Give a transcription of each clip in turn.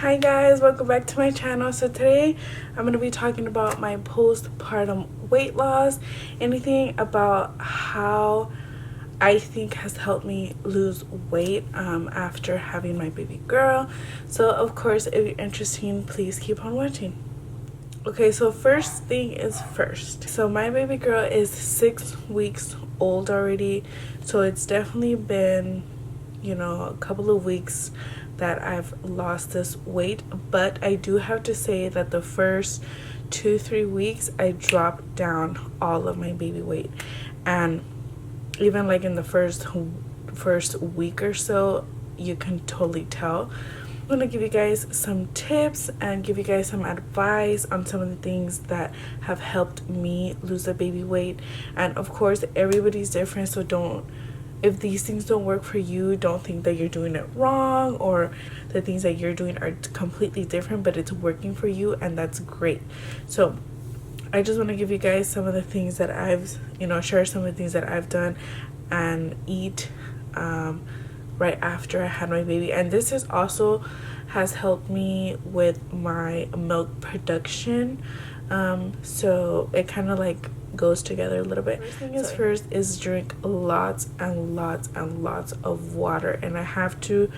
Hi guys, welcome back to my channel. So today I'm going to be talking about my postpartum weight loss, anything about how I think has helped me lose weight after having my baby girl. So of course, if you're interested, please keep on watching. Okay, so first thing is first. So my baby girl is 6 weeks old already, so it's definitely been, you know, a couple of weeks that I've lost this weight, but I do have to say that the first 2-3 weeks I dropped down all of my baby weight, and even like in the first week or so, you can totally tell. I'm gonna give you guys some tips and give you guys some advice on some of the things that have helped me lose the baby weight. And of course, everybody's different, so if these things don't work for you, don't think that you're doing it wrong or the things that you're doing are completely different, but it's working for you, and that's great. So I just want to give you guys some of the things that I've, share some of the things that I've done and eat right after I had my baby. And this is also has helped me with my milk production. So it kind of like goes together a little bit. First thing is first is drink lots and lots and lots of water, and I have to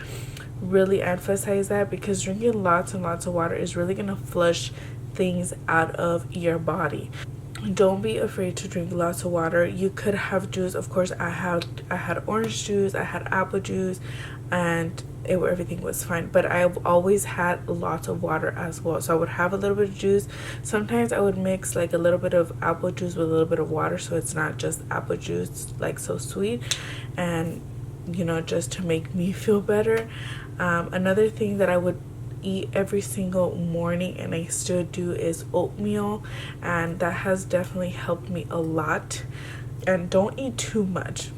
really emphasize that because drinking lots and lots of water is really gonna flush things out of your body. Don't be afraid to drink lots of water. You could have juice. Of course, I had orange juice, I had apple juice, and everything was fine, but I've always had lots of water as well. So I would have a little bit of juice. Sometimes I would mix like a little bit of apple juice with a little bit of water, so it's not just apple juice like so sweet, and just to make me feel better. Another thing that I would eat every single morning, and I still do, is oatmeal, and that has definitely helped me a lot. And don't eat too much,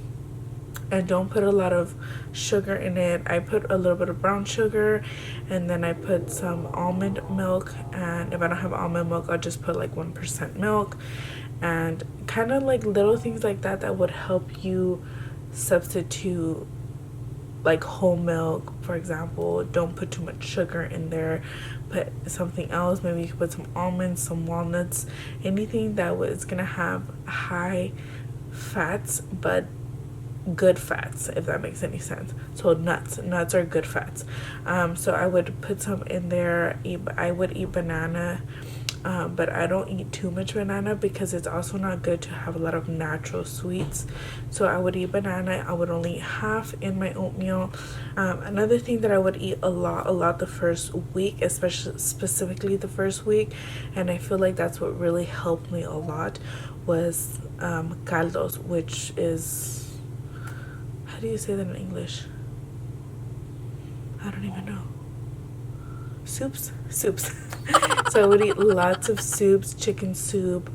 and don't put a lot of sugar in it. I put a little bit of brown sugar, and then I put some almond milk, and if I don't have almond milk, I'll just put like 1% milk, and kind of like little things like that that would help you substitute like whole milk. For example, don't put too much sugar in there, put something else. Maybe you could put some almonds, some walnuts, anything that was gonna have high fats but good fats, if that makes any sense. So nuts are good fats. So I would put some in there. I would eat banana, but I don't eat too much banana because it's also not good to have a lot of natural sweets. So I would eat banana. I would only eat half in my oatmeal. Another thing that I would eat a lot the first week, especially specifically the first week, and I feel like that's what really helped me a lot, was caldos, which is, how do you say that in English? I don't even know. Soups. So I would eat lots of soups, chicken soup,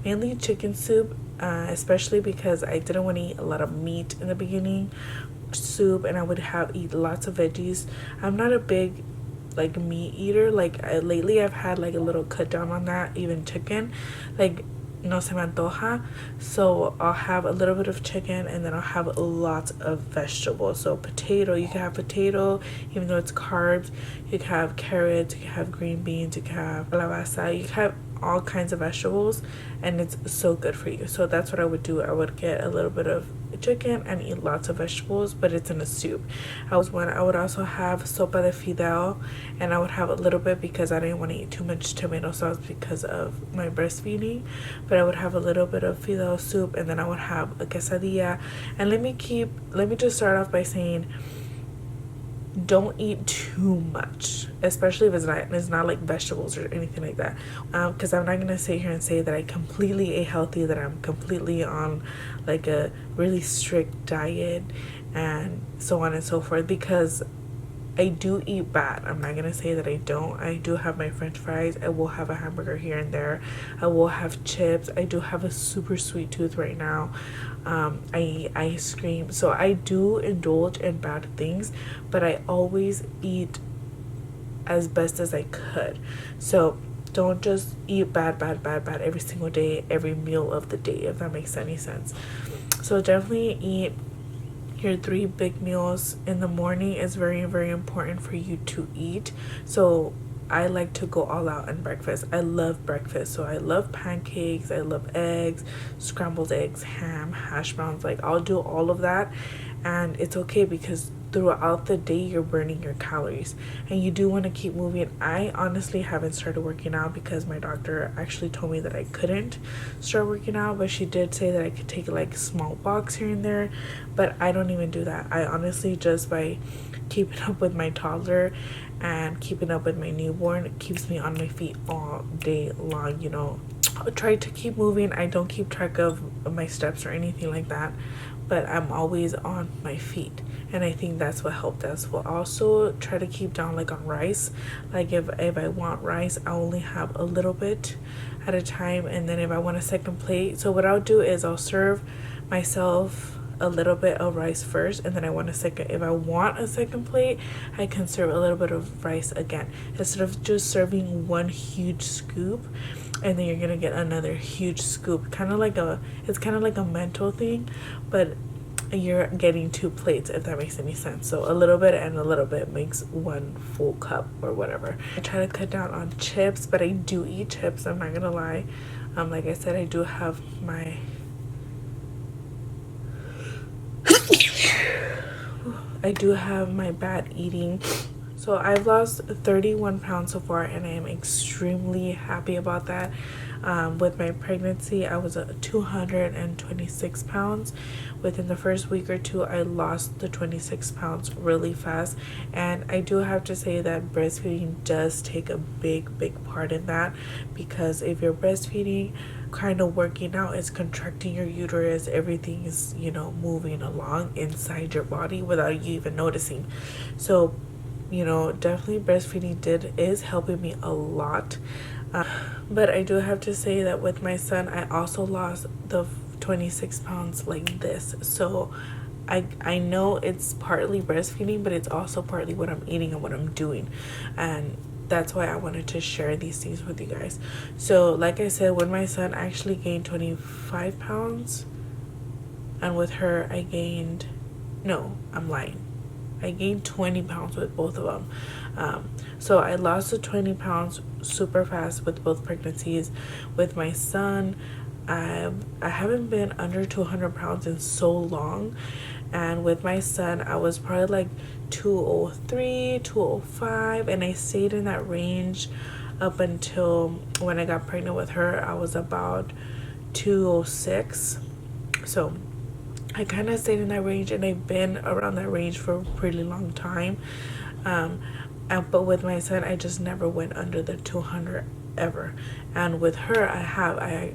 mainly chicken soup, especially because I didn't want to eat a lot of meat in the beginning. Soup, and I would eat lots of veggies. I'm not a big like meat eater. Like lately I've had like a little cut down on that. Even chicken, like, no se me antoja, so I'll have a little bit of chicken, and then I'll have lots of vegetables. So potato, you can have potato even though it's carbs. You can have carrots, you can have green beans, you can have calabaza, you can have all kinds of vegetables, and it's so good for you. So that's what I would do. I would get a little bit of chicken and eat lots of vegetables, but it's in a soup. I would also have sopa de fideo, and I would have a little bit because I didn't want to eat too much tomato sauce because of my breastfeeding. But I would have a little bit of fideo soup, and then I would have a quesadilla. And let me just start off by saying, don't eat too much, especially if it's not like vegetables or anything like that, because I'm not gonna sit here and say that I completely ate healthy, that I'm completely on like a really strict diet and so on and so forth, because I do eat bad. I'm not gonna say that I don't. I do have my french fries. I will have a hamburger here and there. I will have chips. I do have a super sweet tooth right now. I eat ice cream. So I do indulge in bad things, but I always eat as best as I could. So don't just eat bad every single day, every meal of the day, if that makes any sense. So definitely eat your 3 big meals in the morning is very, very important for you to eat. So I like to go all out on breakfast. I love breakfast. So I love pancakes, I love eggs, scrambled eggs, ham, hash browns. Like, I'll do all of that. And it's okay because throughout the day you're burning your calories and you do want to keep moving. I honestly haven't started working out because my doctor actually told me that I couldn't start working out, but she did say that I could take like small walks here and there, but I don't even do that. I honestly, just by keeping up with my toddler and keeping up with my newborn, it keeps me on my feet all day long. You know, I try to keep moving. I don't keep track of my steps or anything like that, but I'm always on my feet, and I think that's what helped us. We'll also try to keep down like on rice. Like if I want rice, I only have a little bit at a time, and then if I want a second plate, so what I'll do is I'll serve myself a little bit of rice first, and then if I want a second plate, I can serve a little bit of rice again, instead of just serving one huge scoop and then you're gonna get another huge scoop. It's kind of like a mental thing, but you're getting 2 plates, if that makes any sense. So a little bit and a little bit makes 1 full cup or whatever. I try to cut down on chips, but I do eat chips, I'm not gonna lie. Like I said, I do have my bad eating. So I've lost 31 pounds so far, and I am extremely happy about that. With my pregnancy, I was at 226 pounds. Within the first week or two, I lost the 26 pounds really fast. And I do have to say that breastfeeding does take a big, big part in that, because if you're breastfeeding, kind of working out is contracting your uterus. Everything is, you know, moving along inside your body without you even noticing. So, you know, definitely breastfeeding is helping me a lot. But I do have to say that with my son, I also lost the 26 pounds like this. So I know it's partly breastfeeding, but it's also partly what I'm eating and what I'm doing. And that's why I wanted to share these things with you guys. So like I said, with my son, I actually gained 25 pounds. And with her, I'm lying. I gained 20 pounds with both of them. So I lost the 20 pounds super fast with both pregnancies. With my son, I haven't been under 200 pounds in so long. And with my son, I was probably like 203, 205, and I stayed in that range up until when I got pregnant with her. I was about 206. So I kind of stayed in that range, and I've been around that range for a pretty long time. But with my son, I just never went under the 200 ever. And with her,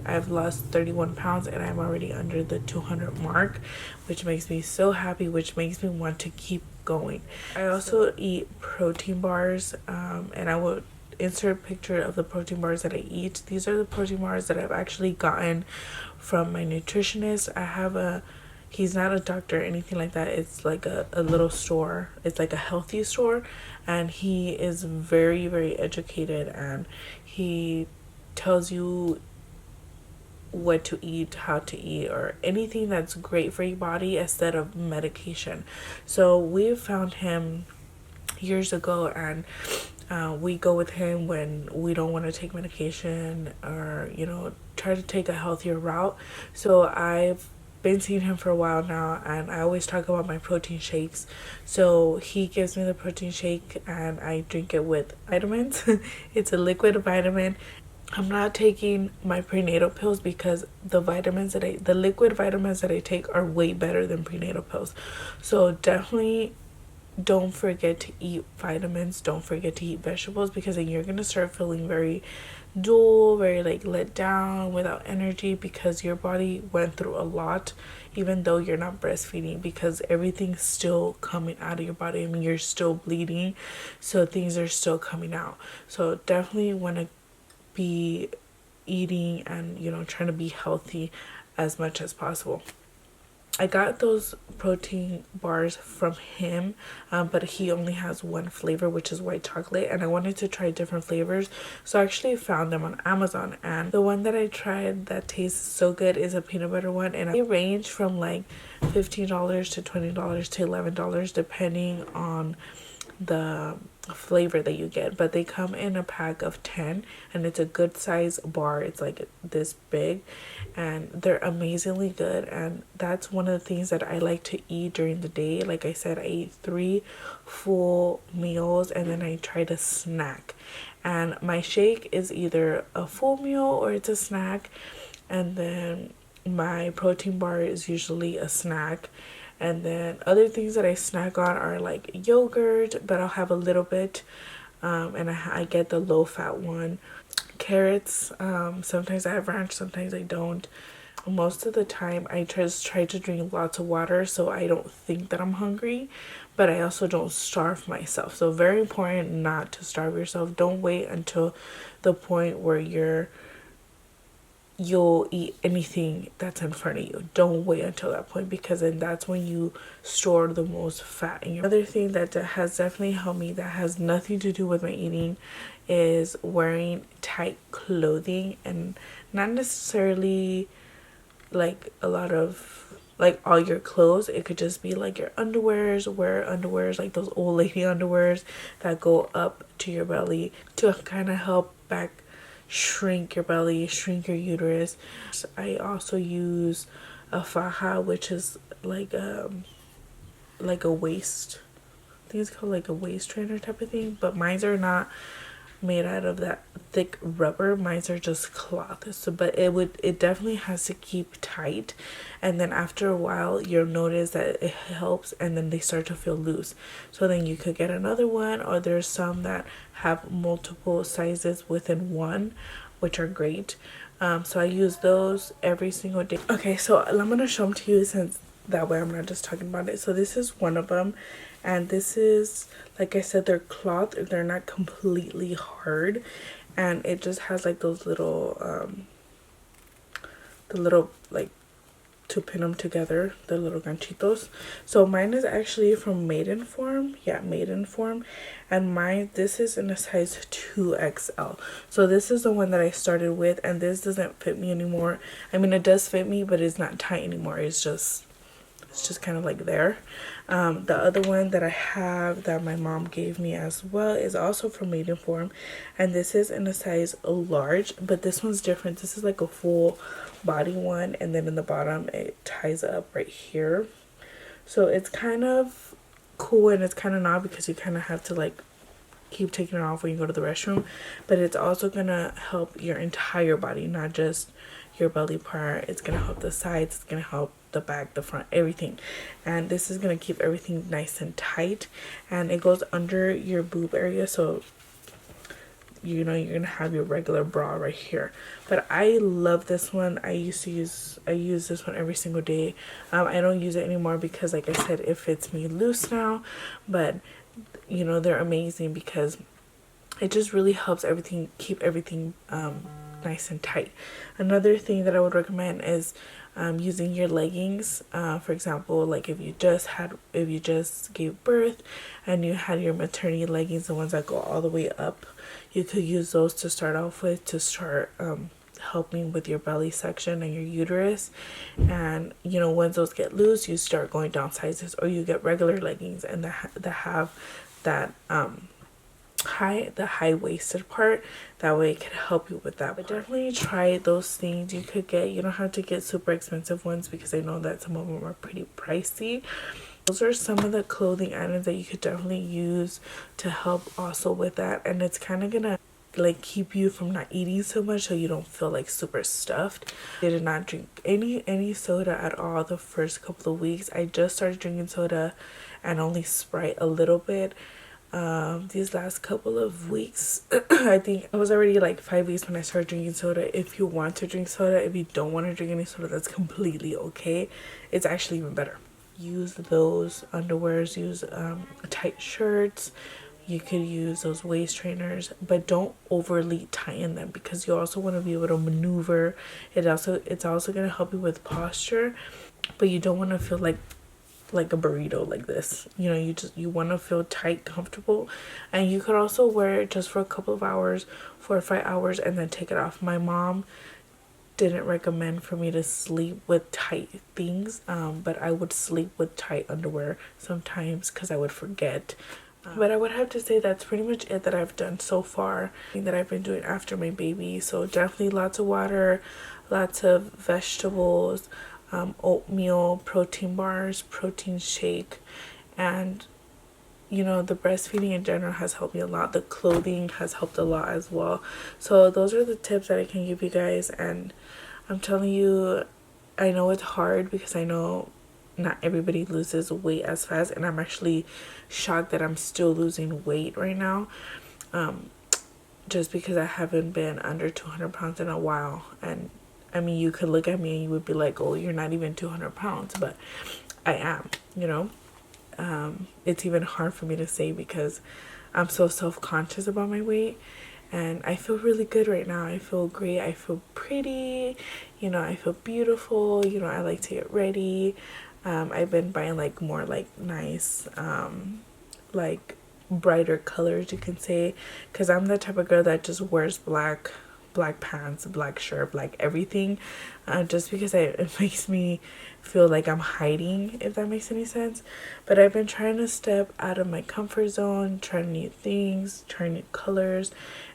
I've lost 31 pounds, and I'm already under the 200 mark, which makes me so happy, which makes me want to keep going. I also eat protein bars, and I will insert a picture of the protein bars that I eat. These are the protein bars that I've actually gotten from my nutritionist. He's not a doctor or anything like that. It's like a little store. It's like a healthy store, and he is very, very educated, and he tells you what to eat, how to eat, or anything that's great for your body instead of medication. So we found him years ago, and we go with him when we don't want to take medication, or, you know, try to take a healthier route. So I've been seeing him for a while now, and I always talk about my protein shakes. So he gives me the protein shake, and I drink it with vitamins. It's a liquid vitamin. I'm not taking my prenatal pills because the liquid vitamins that I take are way better than prenatal pills. So definitely don't forget to eat vitamins. Don't forget to eat vegetables, because then you're gonna start feeling very dull, very like let down, without energy, because your body went through a lot, even though you're not breastfeeding, because everything's still coming out of your body. I mean, you're still bleeding, so things are still coming out. So definitely want to be eating and, you know, trying to be healthy as much as possible. I got those protein bars from him, but he only has one flavor, which is white chocolate, and I wanted to try different flavors, so I actually found them on Amazon. And the one that I tried that tastes so good is a peanut butter one, and they range from like $15 to $20 to $11 depending on the flavor that you get, but they come in a pack of 10, and it's a good size bar. It's like this big, and they're amazingly good. And that's one of the things that I like to eat during the day. Like I said, I eat 3 full meals, and then I try to snack, and my shake is either a full meal or it's a snack, and then my protein bar is usually a snack. And then other things that I snack on are like yogurt, but I'll have a little bit, and I get the low fat one. Carrots, sometimes I have ranch, sometimes I don't. Most of the time I just try to drink lots of water so I don't think that I'm hungry, but I also don't starve myself. So very important not to starve yourself. Don't wait until the point where you'll eat anything that's in front of you. Don't wait until that point, because then that's when you store the most fat in your. Other thing that has definitely helped me, that has nothing to do with my eating, is wearing tight clothing, and not necessarily like a lot of like all your clothes. It could just be like your underwears. Wear underwears like those old lady underwears that go up to your belly to kind of help back shrink your belly, shrink your uterus. I also use a faja, which is like a waist, I think it's called like a waist trainer type of thing, but mine are not made out of that thick rubber. Mine are just cloth. So but it definitely has to keep tight, and then after a while you'll notice that it helps, and then they start to feel loose. So then you could get another one, or there's some that have multiple sizes within one, which are great. So I use those every single day. Okay, so I'm gonna show them to you, since that way I'm not just talking about it. So this is one of them, and this is, like I said, they're cloth. They're not completely hard, and it just has like those little the little, like, to pin them together, the little ganchitos. So mine is actually from Maidenform. Yeah, Maidenform. And mine, this is in a size 2XL. So this is the one that I started with, and this doesn't fit me anymore. I mean, it does fit me, but it's not tight anymore. It's just kind of like there. The other one that I have that my mom gave me as well is also from Maidenform, and this is in a size large, but this one's different. This is like a full body one, and then in the bottom it ties up right here. So it's kind of cool, and it's kind of not, because you kind of have to like keep taking it off when you go to the restroom, but it's also gonna help your entire body, not just your belly part. It's gonna help the sides, it's gonna help the back, the front, everything. And this is gonna keep everything nice and tight, and it goes under your boob area, so you know you're gonna have your regular bra right here. But I love this one. I use this one every single day. I don't use it anymore because, like I said, it fits me loose now, but you know, they're amazing because it just really helps everything, keep everything nice and tight. Another thing that I would recommend is using your leggings. For example, like if you just gave birth and you had your maternity leggings, the ones that go all the way up, you could use those to start off with, to start helping with your belly section and your uterus. And you know, once those get loose, you start going down sizes, or you get regular leggings and that have that high waisted part. That way it can help you with that. But definitely try those things. You don't have to get super expensive ones, because I know that some of them are pretty pricey. Those are some of the clothing items that you could definitely use to help also with that, and it's kind of gonna like keep you from not eating so much, so you don't feel like super stuffed. I did not drink any soda at all the first couple of weeks. I just started drinking soda and only Sprite a little bit these last couple of weeks. I think it was already like 5 weeks when I started drinking soda. If you want to drink soda, if you don't want to drink any soda, that's completely okay. It's actually even better. Use those underwears, use tight shirts. You could use those waist trainers, but don't overly tighten them, because you also want to be able to maneuver. It's also going to help you with posture. but you don't want to feel like a burrito like this. You know, you want to feel tight, comfortable. And you could also wear it just for a couple of hours, 4 or 5 hours, and then take it off. My mom didn't recommend for me to sleep with tight things, but I would sleep with tight underwear sometimes because I would forget. But I would have to say that's pretty much it that I've done so far, that I've been doing after my baby. So definitely lots of water, lots of vegetables, oatmeal, protein bars, protein shake, and you know, the breastfeeding in general has helped me a lot. The clothing has helped a lot as well. So those are the tips that I can give you guys. And I'm telling you, I know it's hard because I know not everybody loses weight as fast, and I'm actually shocked that I'm still losing weight right now, just because I haven't been under 200 pounds in a while. And I mean, you could look at me and you would be like, oh, you're not even 200 pounds, but I am, you know. It's even hard for me to say because I'm so self-conscious about my weight, and I feel really good right now. I feel great. I feel pretty, you know, I feel beautiful, you know. I like to get ready. I've been buying like more like nice, like brighter colors, you can say, because I'm the type of girl that just wears black pants, black shirt, black everything, just because it makes me feel like I'm hiding, if that makes any sense. But I've been trying to step out of my comfort zone, trying new things, trying new colors,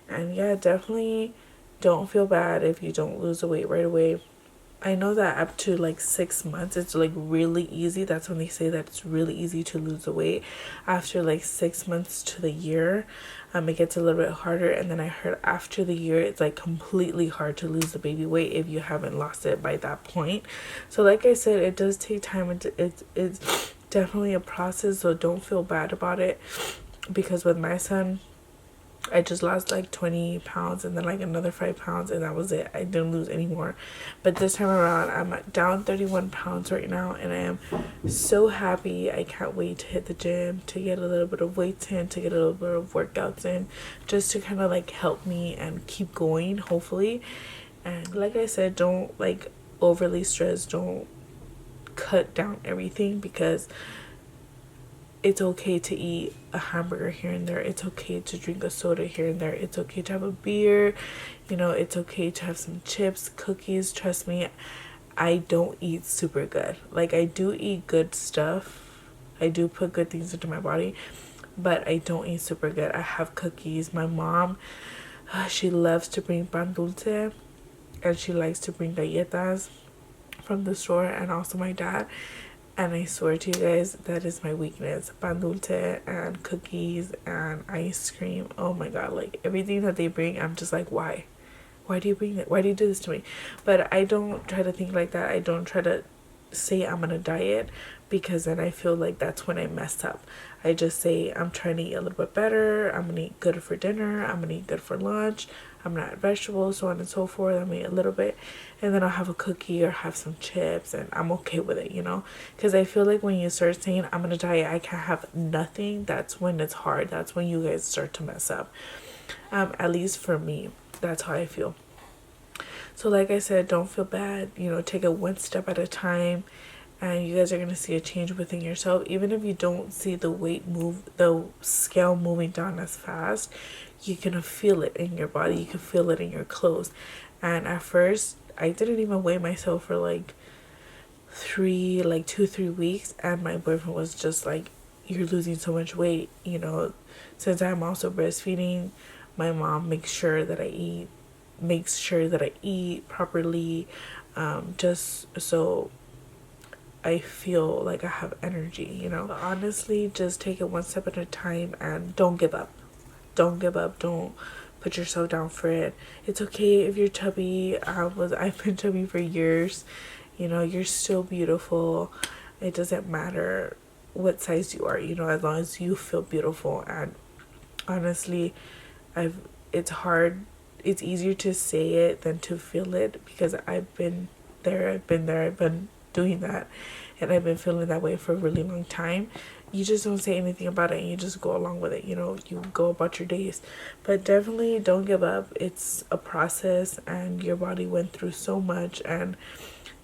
and yeah, definitely don't feel bad if you don't lose the weight right away. I know that up to like 6 months, it's like really easy. That's when they say that it's really easy to lose the weight. After like 6 months to the year, it gets a little bit harder. And then I heard after the year, it's like completely hard to lose the baby weight if you haven't lost it by that point. So like I said, it does take time. It's definitely a process, so don't feel bad about it. Because with my son, I just lost like 20 pounds and then like another 5 pounds, and that was it. I didn't lose any more. But this time around, I'm down 31 pounds right now, and I am so happy. I can't wait to hit the gym, to get a little bit of weights in, to get a little bit of workouts in, just to kind of like help me and keep going, hopefully. And like I said, don't like overly stress. Don't cut down everything, because it's okay to eat a hamburger here and there. It's okay to drink a soda here and there. It's okay to have a beer. You know, it's okay to have some chips, cookies. Trust me, I don't eat super good. Like, I do eat good stuff. I do put good things into my body, but I don't eat super good. I have cookies. My mom, she loves to bring pan dulce, and she likes to bring galletas from the store, and also my dad. And I swear to you guys, that is my weakness. Pan dulce and cookies and ice cream. Oh my god, like everything that they bring, I'm just like, why? Why do you bring it? Why do you do this to me? But I don't try to think like that. I don't try to say I'm on a diet, because then I feel like that's when I mess up. I just say I'm trying to eat a little bit better. I'm gonna eat good for dinner. I'm gonna eat good for lunch. I'm gonna add vegetables, so on and so forth. I'm gonna eat a little bit, and then I'll have a cookie or have some chips, and I'm okay with it, you know? Because I feel like when you start saying I'm gonna diet, I can't have nothing, that's when it's hard. That's when you guys start to mess up. At least for me, that's how I feel. So like I said, don't feel bad. You know, take it one step at a time, and you guys are going to see a change within yourself. Even if you don't see the weight move, the scale moving down as fast, you can feel it in your body. You can feel it in your clothes. And at first, I didn't even weigh myself for like 2-3 weeks, and my boyfriend was just like, you're losing so much weight. You know, since I'm also breastfeeding, my mom makes sure that I eat properly, just so I feel like I have energy, you know. But honestly, just take it one step at a time, and don't give up. Don't give up. Don't put yourself down for it. It's okay if you're chubby. I've been chubby for years. You know, you're still beautiful. It doesn't matter what size you are, you know, as long as you feel beautiful. And honestly, it's hard. It's easier to say it than to feel it, because I've been there, I've been doing that, and I've been feeling that way for a really long time. you just don't say anything about it and you just go along with it, you know, you go about your days. But definitely don't give up. It's a process, and your body went through so much, and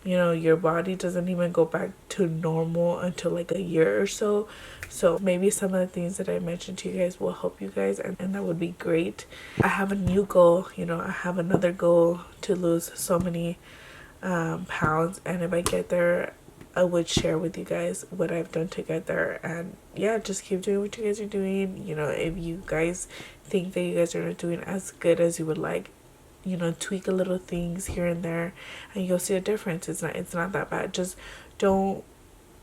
you know, your body doesn't even go back to normal until like a year or so. So maybe some of the things that I mentioned to you guys will help you guys, and that would be great. I have a new goal, you know, I have another goal to lose so many pounds, and if I get there, I would share with you guys what I've done to get there. And yeah, just keep doing what you guys are doing. You know, if you guys think that you guys are not doing as good as you would like, you know, tweak a little things here and there, and you'll see a difference. It's not that bad. Just don't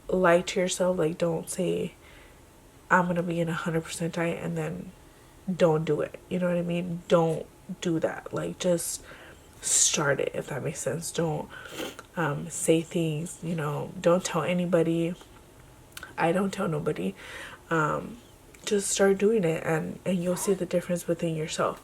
lie to yourself. Like, don't say I'm gonna be in 100% diet and then don't do it. You know what I mean? Don't do that. Like, just start it, if that makes sense. Don't say things, you know, don't tell anybody. I don't tell nobody. Just start doing it, and you'll see the difference within yourself.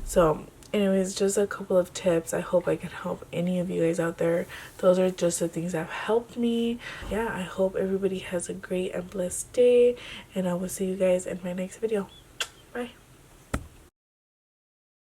So anyways, just a couple of tips. I hope I can help any of you guys out there. Those are just the things that have helped me. Yeah, I hope everybody has a great and blessed day, and I will see you guys in my next video.